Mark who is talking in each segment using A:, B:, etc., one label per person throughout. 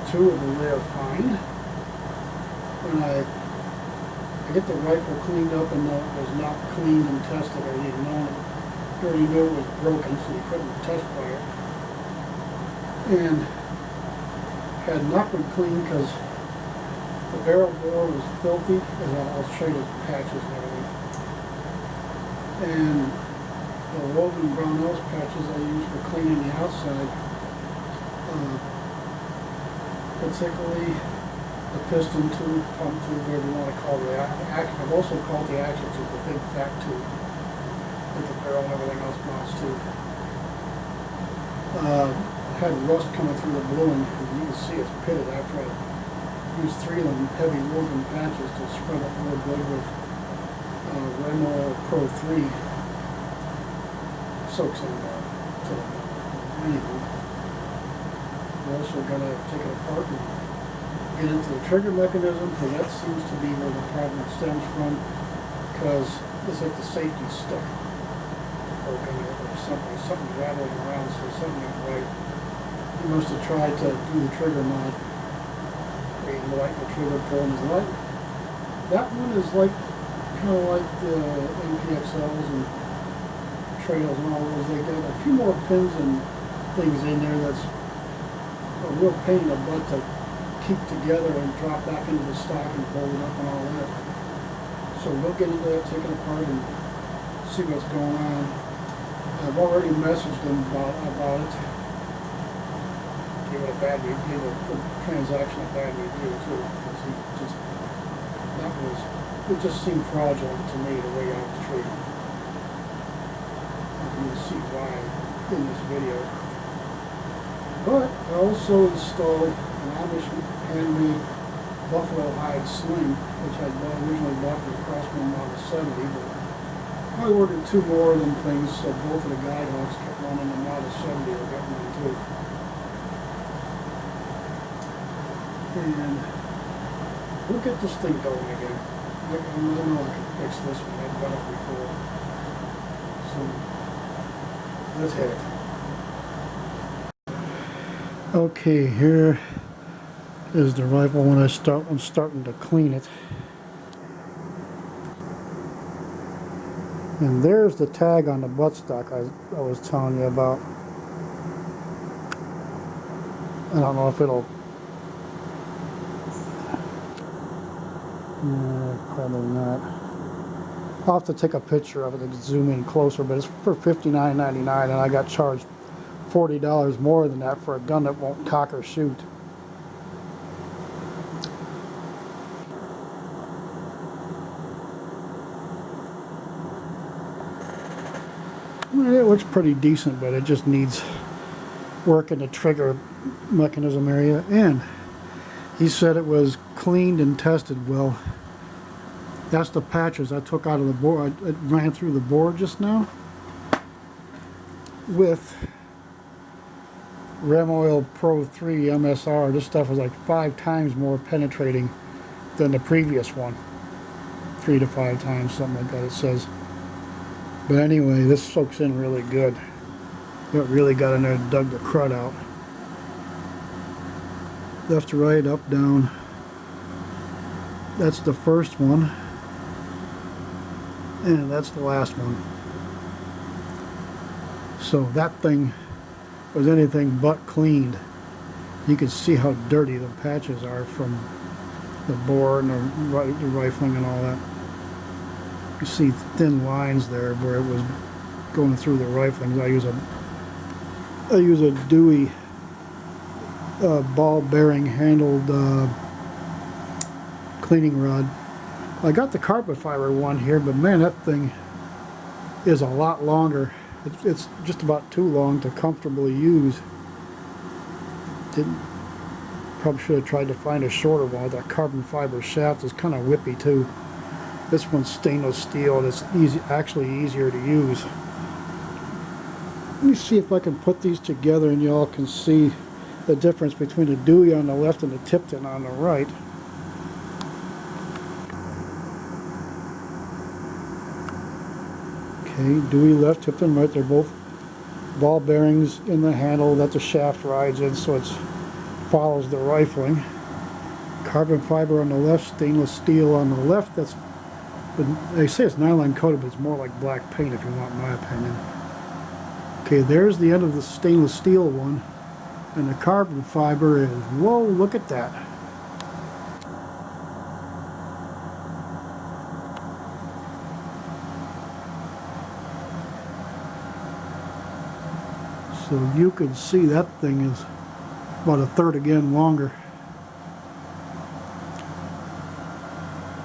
A: PT2 was a rare find. When I get the rifle cleaned up and it was not cleaned and tested, I already knew it was broken, so you couldn't test fire. And had not been cleaned because the barrel bore was filthy, and I'll show you the patches and everything. And the woven brownells patches I use for cleaning the outside, particularly the piston tube, pump tube, whatever you want to call it. I've also called the action tube, the big fat tube with the barrel and everything else mounts to. Had rust coming through the bluing, and you can see it's pitted after I used 3 of them heavy woven patches to scrub up real good with Remo Pro 3 soaks in to the minimum. We're also going to take it apart and get into the trigger mechanism, because that seems to be where the problem stems from, because it's like the safety stuck or something rattling around, so something ain't right. He must have tried to do the trigger mod, where you light the trigger pull and his light. That one is like kind of like the NPXLs and trails and all those. They got a few more pins and things in there that's a real pain in the butt to keep together and drop back into the stock and hold it up and all that. So we'll get into that, take it apart and see what's going on. I've already messaged them about it. Gave the transaction a bad review too. It just seemed fraudulent to me the way I was treated. You'll see why in this video. But I also installed an Amish handmade buffalo hide sling, which I originally bought for the Crossbow Model 70, but I ordered 2 more of them things, so both of the GuideHawks kept running the Model 70 are getting one too. And we'll get this thing going again. I know I can fix this one, I've done it before. So let's hit it. Okay, here is the rifle when I'm starting to clean it. And there's the tag on the buttstock I was telling you about. I don't know if it'll... probably not. I'll have to take a picture of it and zoom in closer, but it's for $59.99 and I got charged $40 more than that for a gun that won't cock or shoot. It looks pretty decent, but it just needs work in the trigger mechanism area. And he said it was cleaned and tested. Well, that's the patches I took out of the board. I ran through the board just now with Remo Pro 3 MSR. This stuff was like 5 times more penetrating than the previous one. 3 to 5 times, something like that it says. But anyway, this soaks in really good. It really got in there and dug the crud out. Left to right, up, down. That's the first one. And that's the last one. So that thing was anything but cleaned. You can see how dirty the patches are from the bore and the rifling and all that. You see thin lines there where it was going through the rifling. I use a Dewey ball bearing handled cleaning rod. I got the carpet fiber one here, but man, that thing is a lot longer. It's just about too long to comfortably use. Probably should have tried to find a shorter one. That carbon fiber shaft is kind of whippy too. This one's stainless steel and it's actually easier to use. Let me see if I can put these together and y'all can see the difference between the Dewey on the left and the Tipton on the right. Okay, Dewey left, Tipton right. They're both ball bearings in the handle that the shaft rides in, so it's follows the rifling. Carbon fiber on the left, stainless steel on the left. That's, they say it's nylon coated, but it's more like black paint if you want my opinion. Okay, there's the end of the stainless steel one, and the carbon fiber is, whoa, look at that. So you can see that thing is about a third again longer.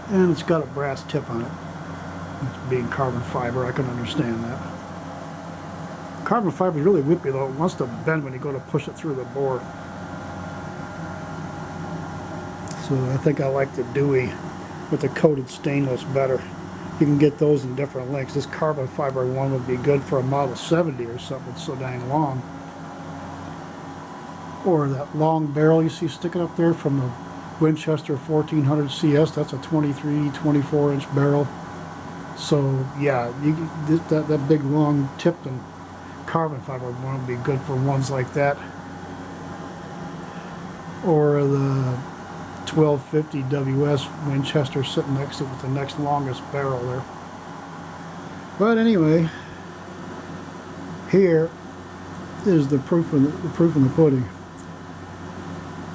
A: And it's got a brass tip on it. It's being carbon fiber, I can understand that. Carbon fiber is really whippy though. It wants to bend when you go to push it through the bore. So I think I like the Dewey with the coated stainless better. You can get those in different lengths. This carbon fiber one would be good for a Model 70 or something. It's so dang long. Or that long barrel you see sticking up there from the Winchester 1400 CS. That's a 23, 24 inch barrel. So yeah, that big long tipped and carbon fiber one would be good for ones like that. Or the 1250 WS Winchester sitting next to it with the next longest barrel there. But anyway, here is the proof in the pudding.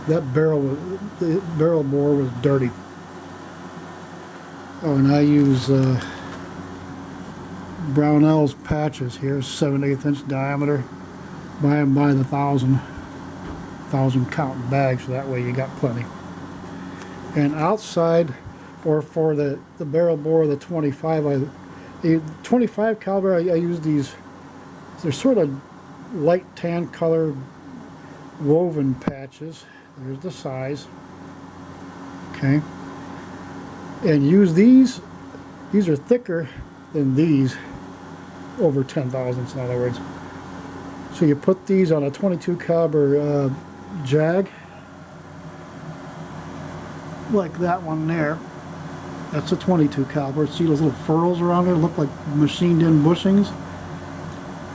A: That the barrel bore was dirty. Oh, and I use Brownell's patches here, 7/8 inch diameter. Buy them by the 1,000 count bags, so that way you got plenty. And outside, or for the barrel bore, the 25, the 25 caliber, I use these. They're sort of light tan color woven patches. There's the size. Okay. And use these. These are thicker than these, over 10 thousandths in other words. So you put these on a 22 caliber jag, like that one there. That's a 22 caliber. See those little furrows around there? Look like machined in bushings.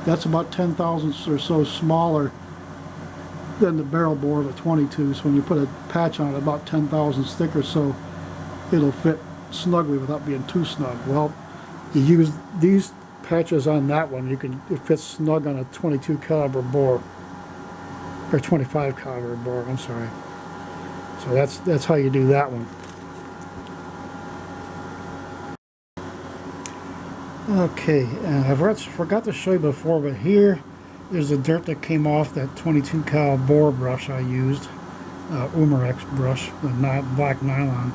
A: That's about 10 thousandths or so smaller than the barrel bore of a 22. So when you put a patch on it, about 10 thousandths thicker, so it'll fit snugly without being too snug. Well, you use these patches on that one, it fits snug on a 22 caliber bore, or 25 caliber bore, I'm sorry. So that's how you do that one. Okay, and I forgot to show you before, but here is the dirt that came off that 22 cal bore brush I used, Umarex brush, the black nylon.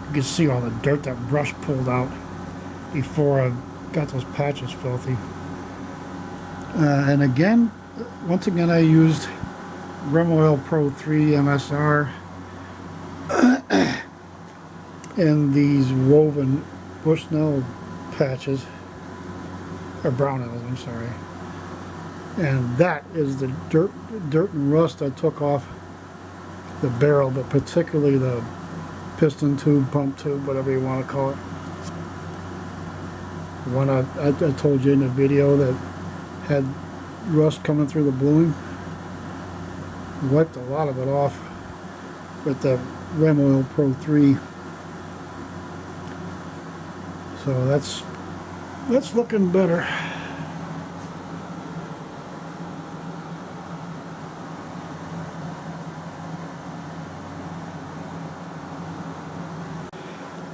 A: You can see all the dirt that brush pulled out before I got those patches filthy. And again, once again, I used Remoil Pro 3 MSR and these woven Bushnell patches, or Brownells, I'm sorry. And that is the dirt and rust I took off the barrel, but particularly the piston tube, pump tube, whatever you want to call it. The one I told you in the video that had rust coming through the bluing. Wiped a lot of it off with the Remoil Pro 3. So that's looking better.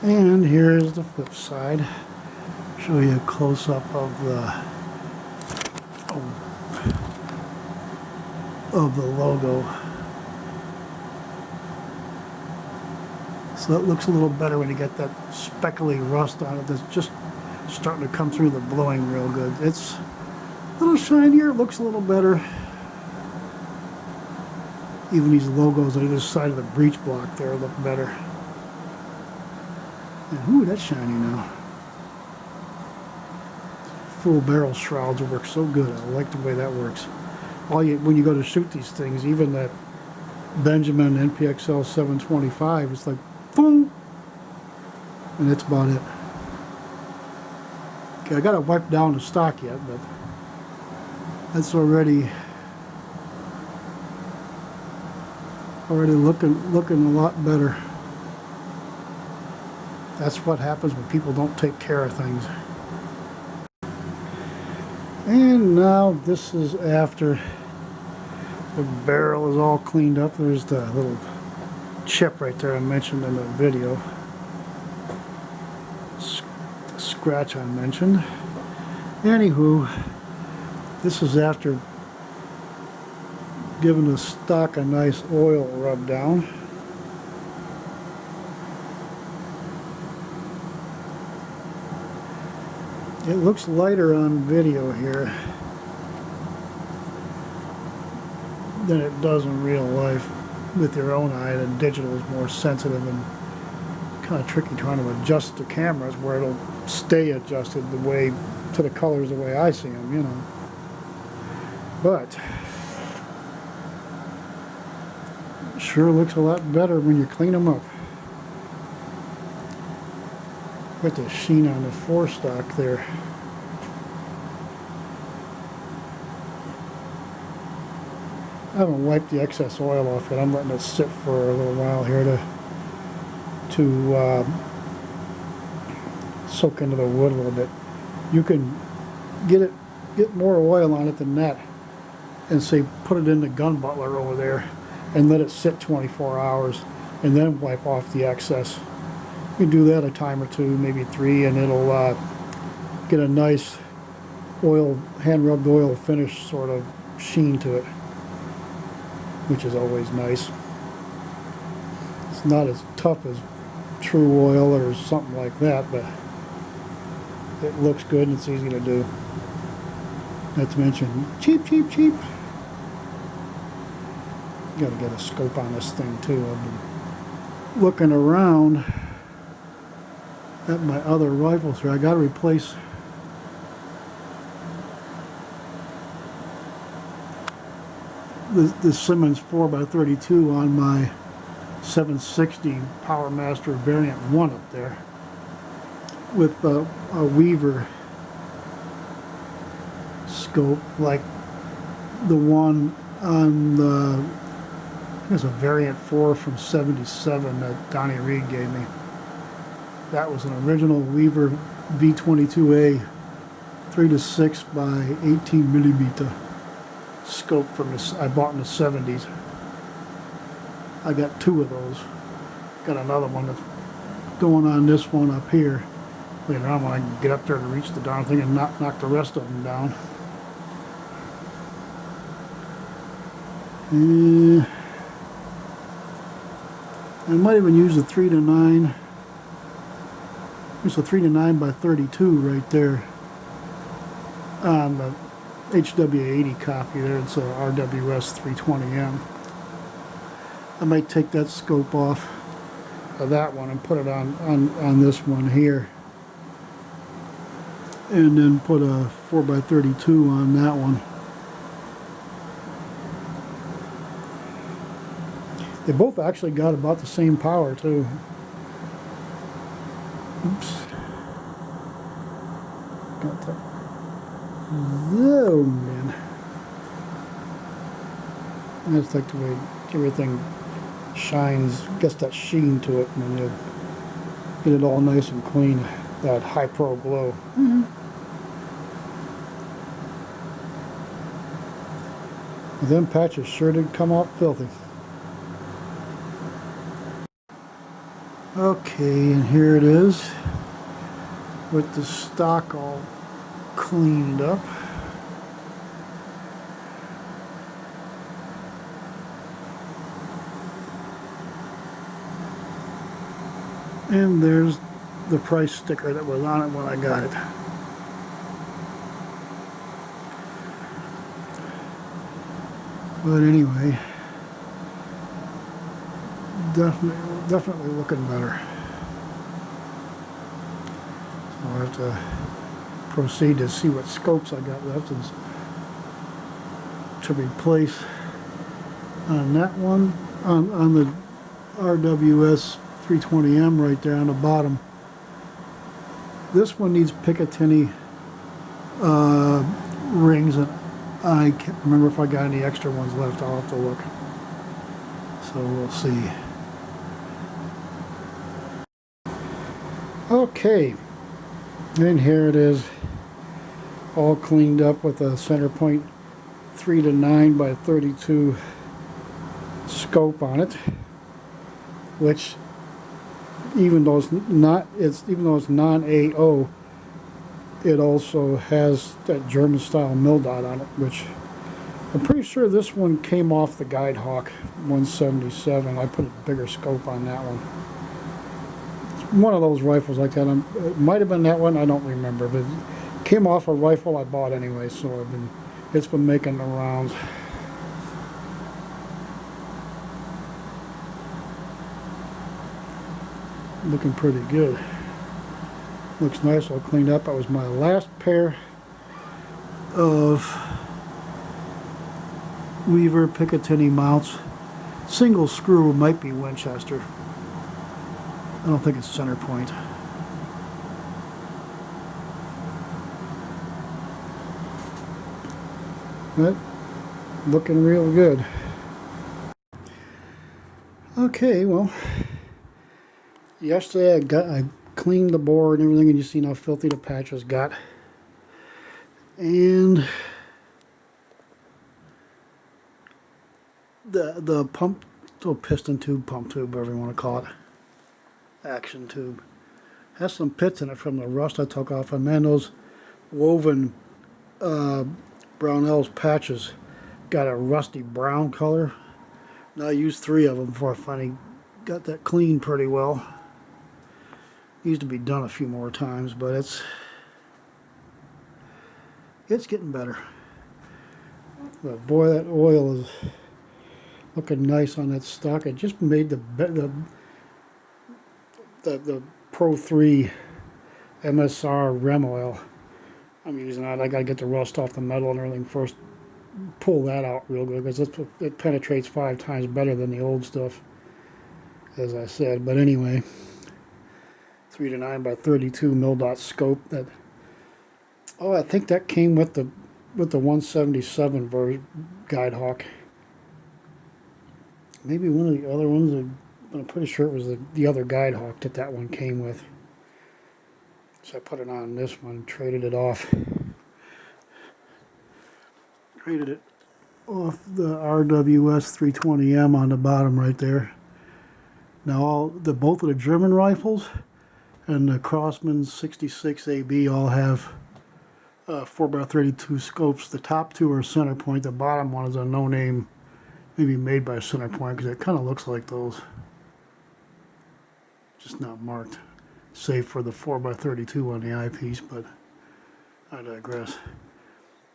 A: And here's the flip side. Show you a close-up of the logo. So it looks a little better when you get that speckly rust on it that's just starting to come through the bluing real good. It's a little shinier, it looks a little better. Even these logos on either side of the breech block there look better. And ooh, that's shiny now. Full barrel shrouds work so good. I like the way that works. When you go to shoot these things, even that Benjamin NPXL 725, it's like boom, and that's about it. Okay, I gotta wipe down the stock yet, but that's already Already looking a lot better. That's what happens when people don't take care of things. And now this is after the barrel is all cleaned up. There's the little chip right there I mentioned in the video. The scratch I mentioned. Anywho, this is after giving the stock a nice oil rub down. It looks lighter on video here than it does in real life with your own eye. The digital is more sensitive and kind of tricky trying to adjust the cameras where it'll stay adjusted the way to the colors the way I see them, you know. But sure looks a lot better when you clean them up. With the sheen on the forestock there. I haven't wiped the excess oil off yet. I'm letting it sit for a little while here to soak into the wood a little bit. You can get more oil on it than that, and say put it in the gun butler over there and let it sit 24 hours, and then wipe off the excess. You can do that a time or two, maybe 3, and it'll get a nice oil, hand-rubbed oil finish sort of sheen to it, which is always nice. It's not as tough as true oil or something like that, but it looks good and it's easy to do. Not to mention, cheap. Gotta get a scope on this thing too. I've been looking around at my other rifles here. I gotta replace the Simmons 4x32 on my 760 Power Master Variant 1 up there with a Weaver scope like the one on the, there's a Variant 4 from 77 that Donnie Reed gave me. That was an original Weaver V22A 3-6 by 18 millimeter scope from this I bought in the 70s. I got 2 of those. Got another one that's going on this one up here. Later on when I can get up there to reach the darn thing and knock the rest of them down. I might even use the 3-9. It's a 3-9 by 32 right there on the HW80 copy there. It's a RWS 320M. I might take that scope off of that one and put it on this one here, and then put a 4x32 on that one. They both actually got about the same power too. Oops. Got that. Oh man. I just like the way everything shines, gets that sheen to it, and then you get it all nice and clean. That high pro glow. Them patches sure did come out filthy. Okay, and here it is with the stock all cleaned up. And there's the price sticker that was on it when I got it. But anyway, definitely looking better. So I'll have to proceed to see what scopes I got left and to replace on that one, on the RWS 320M right there on the bottom. This one needs Picatinny rings, and I can't remember if I got any extra ones left. I'll have to look. So we'll see. Okay, and here it is, all cleaned up with a center point 3 to 9 by 32 scope on it, which even though it's non-AO, it also has that German style mill dot on it, which I'm pretty sure this one came off the GuideHawk 177. I put a bigger scope on that one. It's one of those rifles like that. It might have been that one, I don't remember, but it came off a rifle I bought anyway, so it's been making the rounds. Looking pretty good. Looks nice, all cleaned up. That was my last pair of Weaver Picatinny mounts. Single screw, might be Winchester. I don't think it's center point. But looking real good. Okay, well, yesterday I cleaned the bore and everything, and you see how filthy the patches got. And the pump, or piston tube, pump tube, whatever you want to call it, action tube, has some pits in it from the rust I took off. And man, those woven Brownell's patches got a rusty brown color. Now I used 3 of them before I finally got that cleaned pretty well. Needs to be done a few more times, but it's getting better. But boy, that oil is looking nice on that stock. I just made the Pro 3 MSR Rem oil. I'm using that. I gotta get the rust off the metal and everything first. Pull that out real good, because it penetrates 5 times better than the old stuff, as I said. But anyway, 3 to 9 by 32 mil dot scope. That, oh, I think that came with the 177 version GuideHawk. Maybe one of the other ones. I'm pretty sure it was the other GuideHawk that one came with. So I put it on this one, traded it off. Traded it off the RWS 320M on the bottom right there. Now both of the German rifles and the Crossman 66 AB all have 4x32 scopes. The top 2 are center point. The bottom one is a no-name, maybe made by center point, because it kind of looks like those. Just not marked, save for the 4x32 on the eyepiece, but I digress.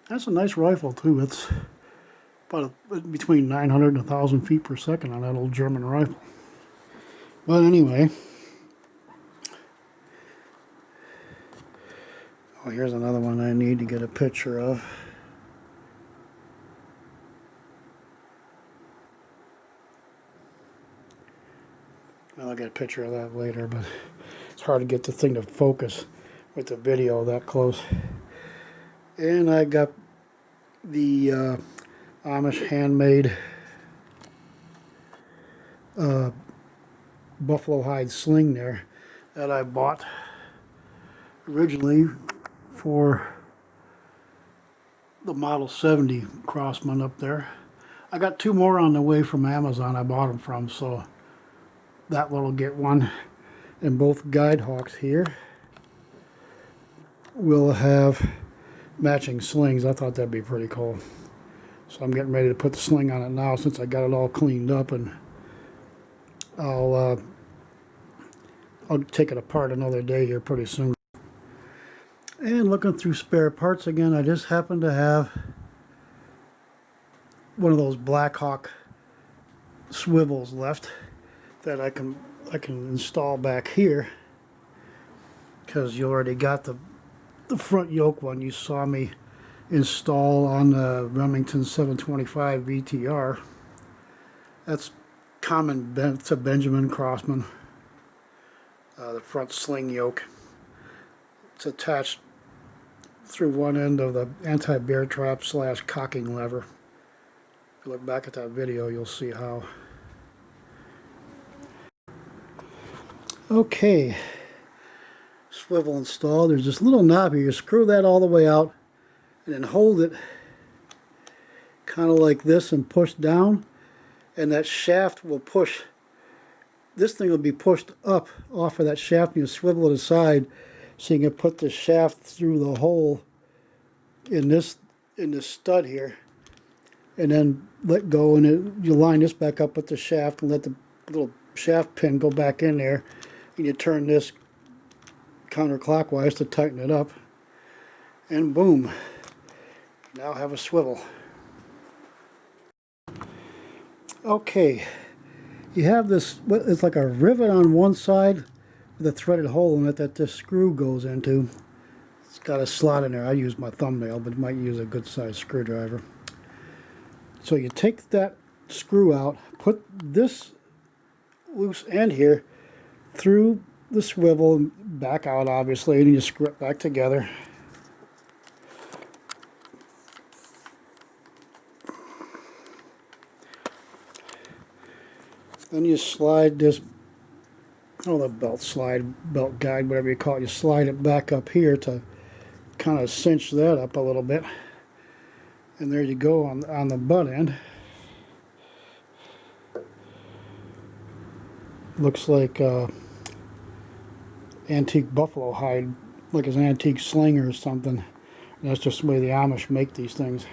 A: That's a nice rifle too. It's about between 900 and 1,000 feet per second on that old German rifle. But anyway, oh, here's another one I need to get a picture of. Well, I'll get a picture of that later, but it's hard to get the thing to focus with the video that close. And I got the Amish handmade buffalo hide sling there that I bought originally for the Model 70 Crossman up there. I got 2 more on the way from Amazon I bought them from, so that one will get one. And both GuideHawks here will have matching slings. I thought that'd be pretty cool. So I'm getting ready to put the sling on it now, since I got it all cleaned up, and I'll take it apart another day here pretty soon. And looking through spare parts again, I just happen to have one of those Blackhawk swivels left that I can install back here, because you already got the front yoke one you saw me install on the Remington 725 VTR. That's common to Benjamin Crossman. The front sling yoke. It's attached through one end of the anti-bear trap / cocking lever. If you look back at that video, you'll see how. Okay, swivel install. There's this little knob here. You screw that all the way out and then hold it kind of like this and push down, and that shaft will push. This thing will be pushed up off of that shaft, and you swivel it aside so you can put the shaft through the hole in this stud here, and then let go, and you line this back up with the shaft and let the little shaft pin go back in there, and you turn this counterclockwise to tighten it up, and boom, now have a swivel. Okay, you have this, it's like a rivet on one side with a threaded hole in it that this screw goes into. It's got a slot in there. I use my thumbnail, but you might use a good sized screwdriver. So you take that screw out, put this loose end here through the swivel, back out obviously, and you screw it back together. Then you slide this, the belt guide, whatever you call it, you slide it back up here to kind of cinch that up a little bit. And there you go on the butt end. Looks like antique buffalo hide, like an antique sling or something. And that's just the way the Amish make these things.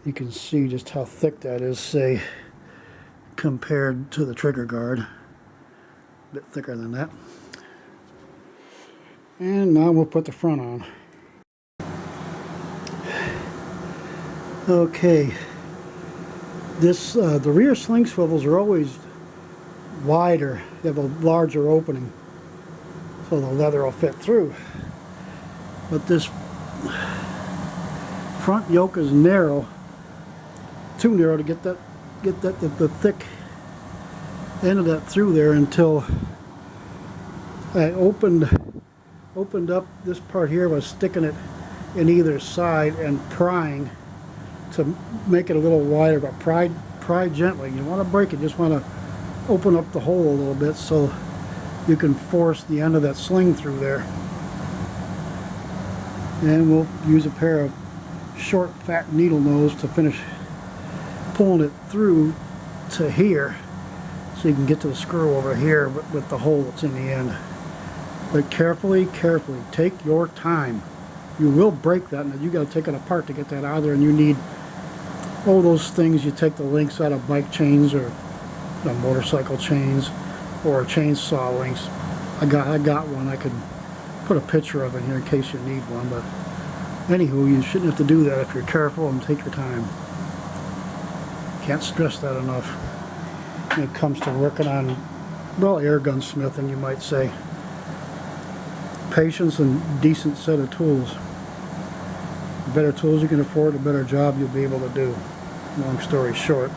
A: You can see just how thick that is, say, compared to the trigger guard. A bit thicker than that. And now we'll put the front on. Okay, this the rear sling swivels are always wider. They have a larger opening, so the leather will fit through. But this front yoke is narrow, too narrow to get the thick end of that through there, until I opened up this part here by sticking it in either side and prying to make it a little wider, but pry gently. You don't want to break it, just want to open up the hole a little bit so you can force the end of that sling through there. And we'll use a pair of short fat needle nose to finish pulling it through to here, so you can get to the screw over here with the hole that's in the end. But carefully, take your time. You will break that, and you got to take it apart to get that out of there, and you need those things. You take the links out of bike chains or motorcycle chains or chainsaw links. I got one. I could put a picture of it here in case you need one, but anywho, you shouldn't have to do that if you're careful and take your time. Can't stress that enough when it comes to working on, well, air gun smithing, you might say. Patience and decent set of tools. The better tools you can afford, the better job you'll be able to do. Long story short.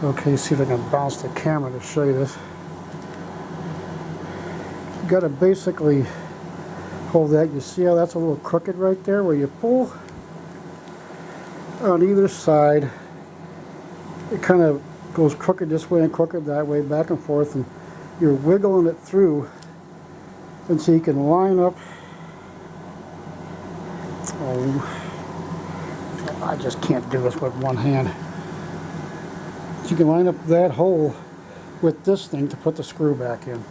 A: Okay, see if I can bounce the camera to show you this. You got to basically hold that. You see how that's a little crooked right there, where you pull on either side. It kind of goes crooked this way and crooked that way, back and forth, and you're wiggling it through, and so you can line up. I just can't do this with one hand. So you can line up that hole with this thing to put the screw back in.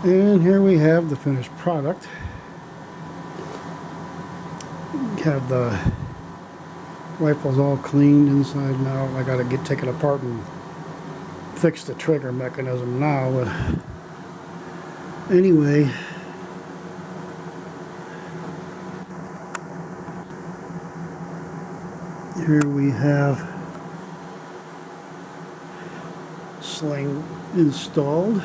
A: And here we have the finished product. You have the rifles all cleaned inside now. I gotta take it apart and fix the trigger mechanism now, but anyway, here we have Sling installed.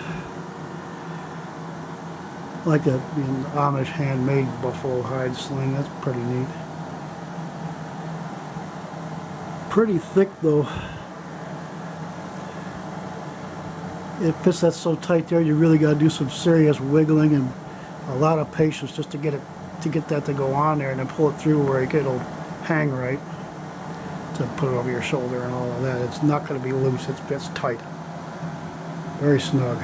A: I like that being Amish handmade buffalo hide sling. That's pretty neat. Pretty thick though. it fits that so tight there, you really got to do some serious wiggling and a lot of patience just to get it, to get that to go on there, and then pull it through where it'll hang right, to put it over your shoulder and all of that. It's not going to be loose, it fits tight, very snug.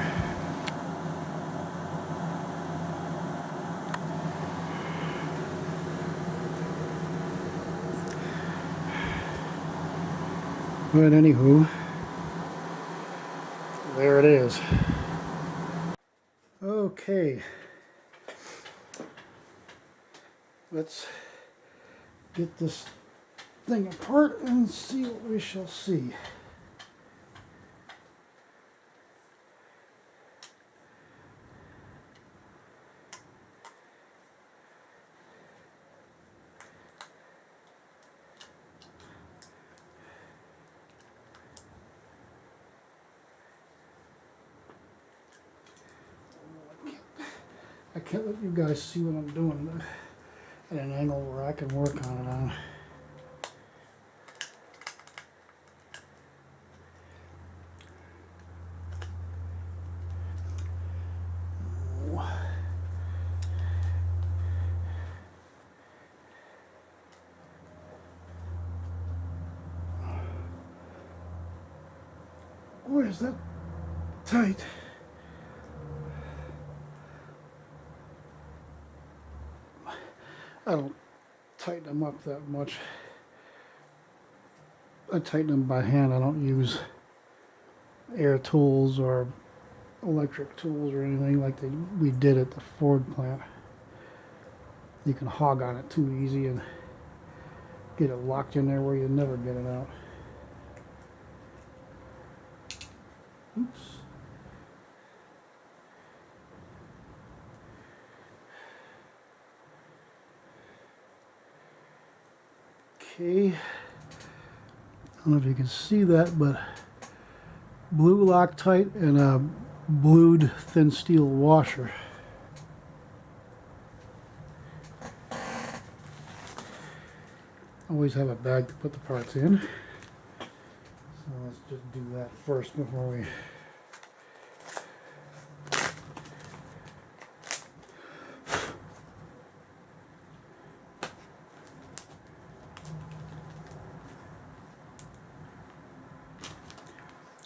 A: But anywho, there it is. Okay, let's get this thing apart and see what we shall see. I can't let you guys see what I'm doing at an angle where I can work on it on. Boy, is that tight. I don't tighten them up that much. I tighten them by hand. I don't use air tools or electric tools or anything like we did at the Ford plant. You can hog on it too easy and get it locked in there where you never get it out. Oops. Okay. I don't know if you can see that, but blue Loctite and a blued thin steel washer. Always have a bag to put the parts in. So let's just do that first before we...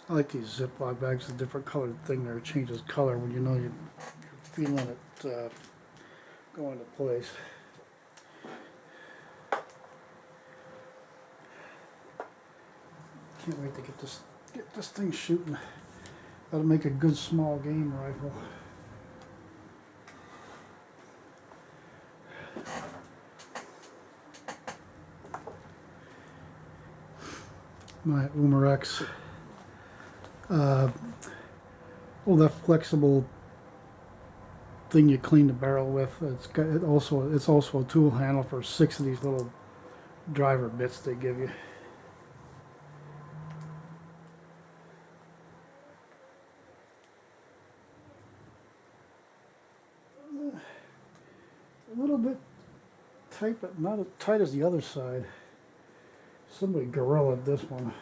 A: I like these Ziploc bags, the different colored thing there. It changes color when you know you're feeling it go into place. Can't wait to get this thing shooting. That'll make a good small game rifle. My Umarex. That flexible thing you clean the barrel with. It's also a tool handle for 6 of these little driver bits they give you. A little bit tight, but not as tight as the other side. Somebody gorillaed this one.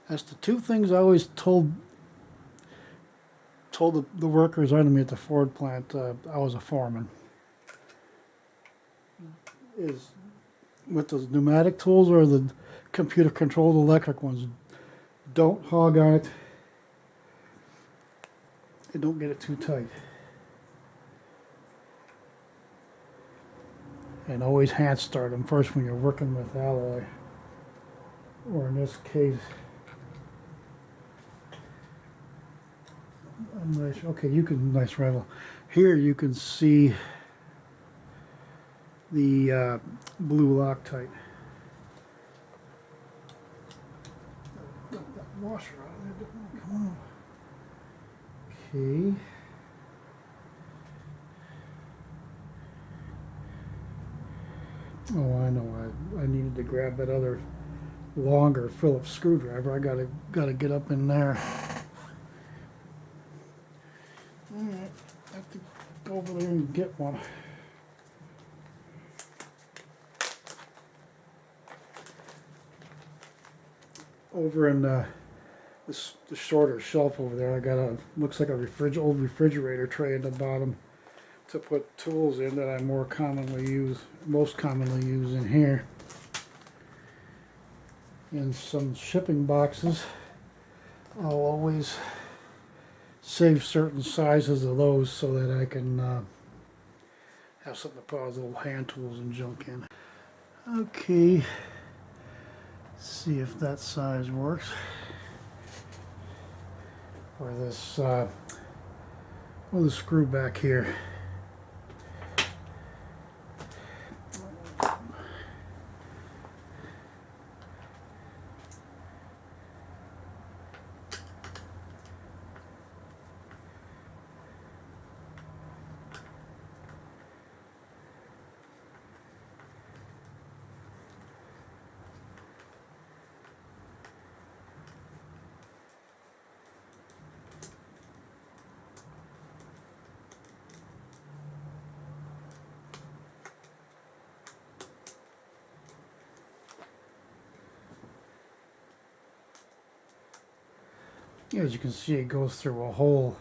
A: That's the two things I always told the workers under me at the Ford plant. I was a foreman. Is with those pneumatic tools or the computer controlled electric ones, don't hog on it and don't get it too tight. And always hand start them first when you're working with alloy, or in this case, nice. Okay, you can nice rifle. Here you can see the blue Loctite. Got that washer out of there. Come on. Okay. Oh, I know. I needed to grab that other longer Phillips screwdriver. I gotta get up in there. Alright, I have to go over there and get one. over in the shorter shelf over there, I got a, looks like a old refrigerator tray at the bottom to put tools in that I most commonly use in here. And some shipping boxes. I'll always save certain sizes of those so that I can have something to put all those little hand tools and junk in. Okay, see if that size works for this the screw back here. As you can see, it goes through a hole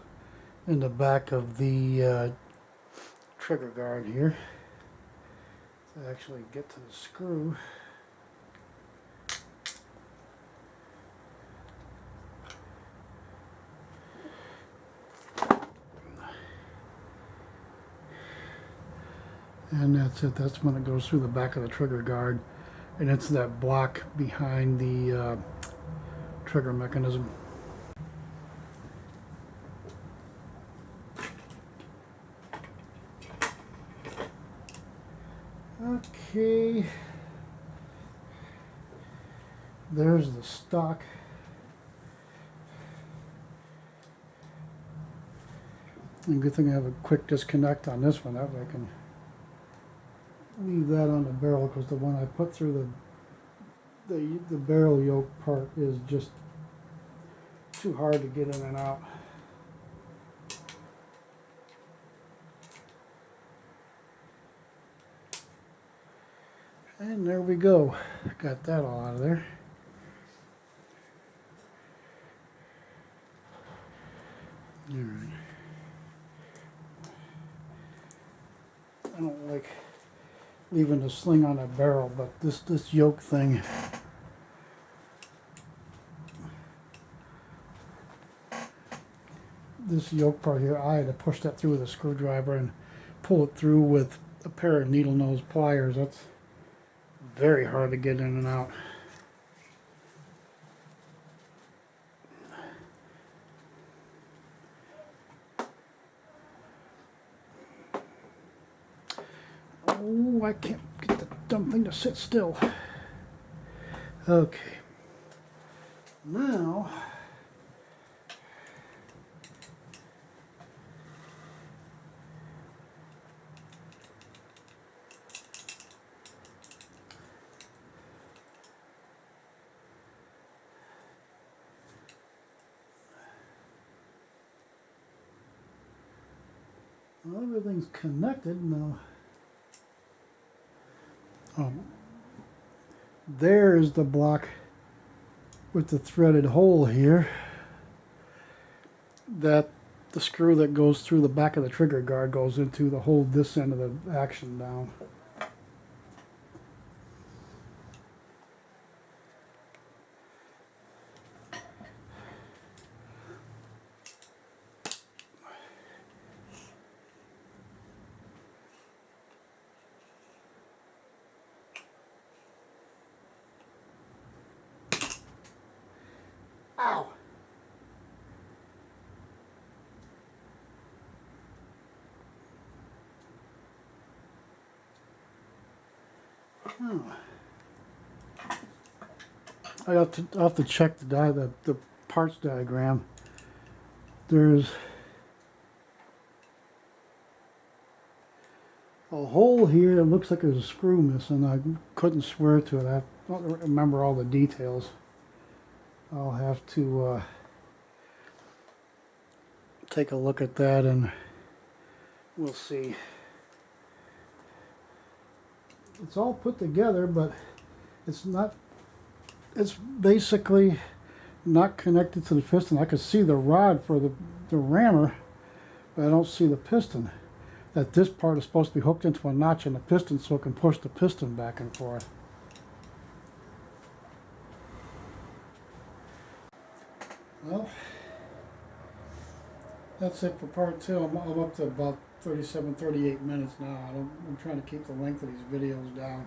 A: in the back of the trigger guard here to actually get to the screw. And that's it. That's when it goes through the back of the trigger guard, and it's that block behind the trigger mechanism. Okay, there's the stock. And good thing I have a quick disconnect on this one, that way I can leave that on the barrel, because the one I put through the barrel yoke part is just too hard to get in and out. And there we go. Got that all out of there. All right. I don't like leaving the sling on a barrel, but this yoke thing, this yoke part here, I had to push that through with a screwdriver and pull it through with a pair of needle nose pliers. That's very hard to get in and out. Oh, I can't get the dumb thing to sit still. Okay. Now, well, everything's connected now. There's the block with the threaded hole here. That the screw that goes through the back of the trigger guard goes into to hold this end of the action down. Ow! Oh. I'll have to check the parts diagram. There's a hole here. It looks like there's a screw missing. I couldn't swear to it. I don't remember all the details. I'll have to take a look at that and we'll see. It's all put together, but it's not it's basically not connected to the piston. I can see the rod for the rammer, but I don't see the piston. That this part is supposed to be hooked into a notch in the piston so it can push the piston back and forth. Well, that's it for part 2. I'm up to about 37, 38 minutes now. I'm trying to keep the length of these videos down.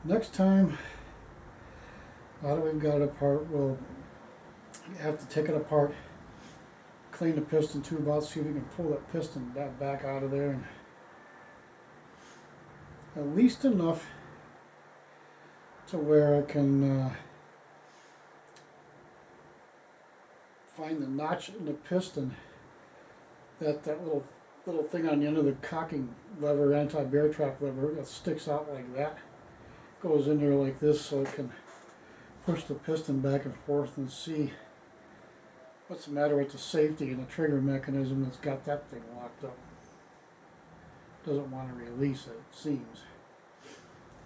A: Next time, now that we've got it apart, we'll have to take it apart, clean the piston tube out, see if we can pull that piston back out of there, and at least enough to where I can find the notch in the piston that little thing on the end of the cocking lever, anti-bear trap lever, that sticks out like that, goes in there like this so it can push the piston back and forth and see what's the matter with the safety and the trigger mechanism that's got that thing locked up. Doesn't want to release it, it seems.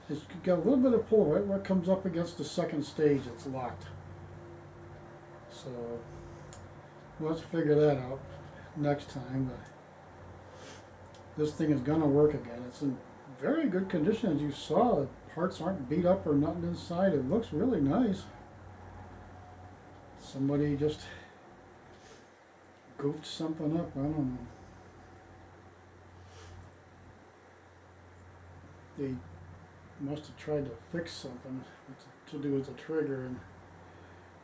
A: It's got a little bit of pull right where it comes up against the second stage. It's locked. So we'll have to figure that out next time. But this thing is going to work again. It's in very good condition, as you saw. The parts aren't beat up or nothing inside. It looks really nice. Somebody just goofed something up. I don't know. They must have tried to fix something to do with the trigger and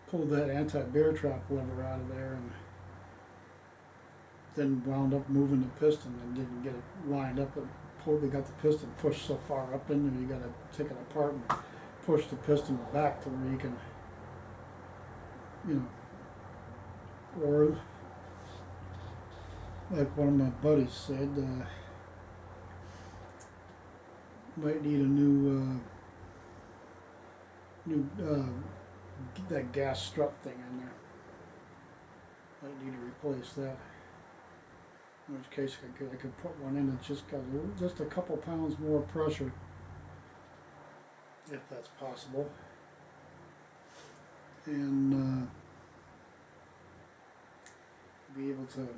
A: pulled that anti-bear trap lever out of there, and then wound up moving the piston and didn't get it lined up. And they got the piston pushed so far up in there, you got to take it apart and push the piston back to where you can, or like one of my buddies said, might need a new that gas strut thing in there. Might need to replace that. In which case I could put one in that's just got just a couple pounds more pressure, if that's possible, and be able to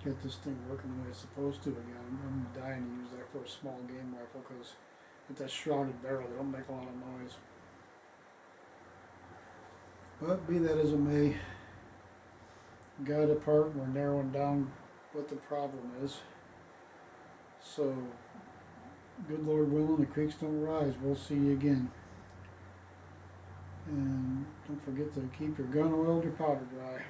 A: get this thing working the way it's supposed to again. I'm dying to use that for a small game rifle, because with that shrouded barrel they don't make a lot of noise. But be that as it may, got it apart, we're narrowing down what the problem is. So, good Lord willing, the creeks don't rise. We'll see you again. And don't forget to keep your gun oiled, your powder dry.